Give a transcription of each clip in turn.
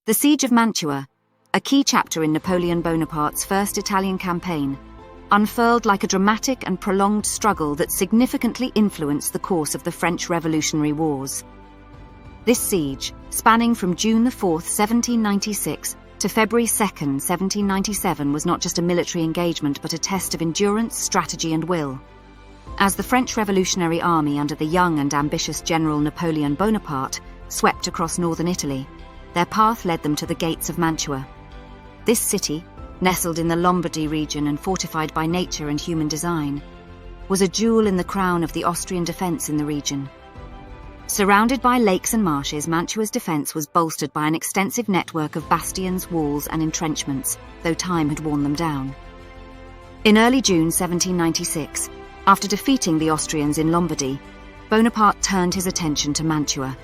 The Siege of Mantua, a key chapter in Napoleon Bonaparte's first Italian campaign, unfurled like a dramatic and prolonged struggle that significantly influenced the course of the French Revolutionary Wars. This siege, spanning from June 4, 1796 to February 2, 1797, was not just a military engagement but a test of endurance, strategy and will. As the French Revolutionary Army under the young and ambitious General Napoleon Bonaparte swept across northern Italy, their path led them to the gates of Mantua. This city, nestled in the Lombardy region and fortified by nature and human design, was a jewel in the crown of the Austrian defence in the region. Surrounded by lakes and marshes, Mantua's defence was bolstered by an extensive network of bastions, walls and entrenchments, though time had worn them down. In early June 1796, after defeating the Austrians in Lombardy, Bonaparte turned his attention to Mantua.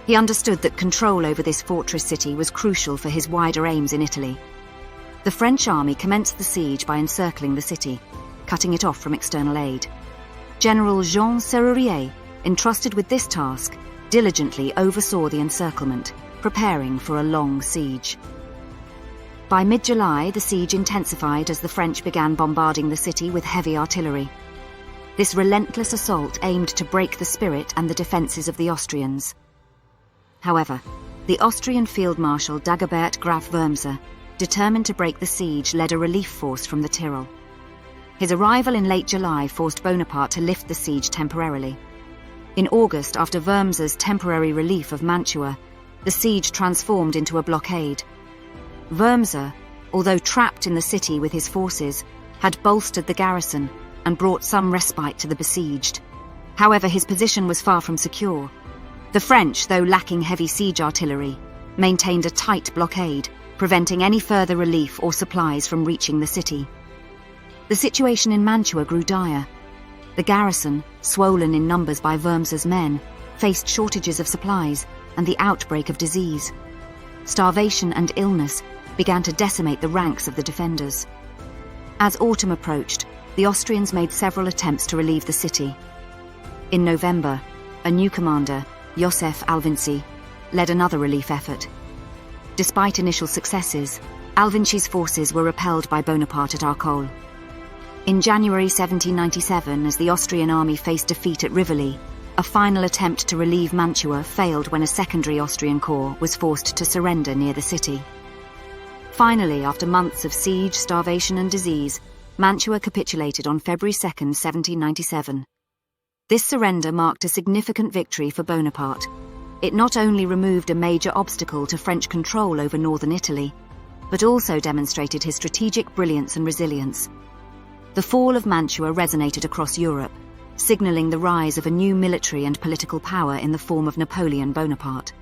He understood that control over this fortress city was crucial for his wider aims in Italy. The French army commenced the siege by encircling the city, cutting it off from external aid. General Jean Serrurier, entrusted with this task, diligently oversaw the encirclement, preparing for a long siege. By mid-July, the siege intensified as the French began bombarding the city with heavy artillery. This relentless assault aimed to break the spirit and the defences of the Austrians. However, the Austrian Field Marshal Dagobert Graf Wurmser, determined to break the siege, led a relief force from the Tyrol. His arrival in late July forced Bonaparte to lift the siege temporarily. In August, after Wurmser's temporary relief of Mantua, the siege transformed into a blockade. Wurmser, although trapped in the city with his forces, had bolstered the garrison and brought some respite to the besieged. However, his position was far from secure. The French, though lacking heavy siege artillery, maintained a tight blockade, preventing any further relief or supplies from reaching the city. The situation in Mantua grew dire. The garrison, swollen in numbers by Wurmser's men, faced shortages of supplies and the outbreak of disease. Starvation and illness began to decimate the ranks of the defenders. As autumn approached, the Austrians made several attempts to relieve the city. In November, a new commander, Joseph Alvinci, led another relief effort. Despite initial successes, Alvinci's forces were repelled by Bonaparte at Arcola. In January 1797, as the Austrian army faced defeat at Rivoli, a final attempt to relieve Mantua failed when a secondary Austrian corps was forced to surrender near the city. Finally, after months of siege, starvation and disease, Mantua capitulated on February 2, 1797. This surrender marked a significant victory for Bonaparte. It not only removed a major obstacle to French control over northern Italy, but also demonstrated his strategic brilliance and resilience. The fall of Mantua resonated across Europe, signalling the rise of a new military and political power in the form of Napoleon Bonaparte.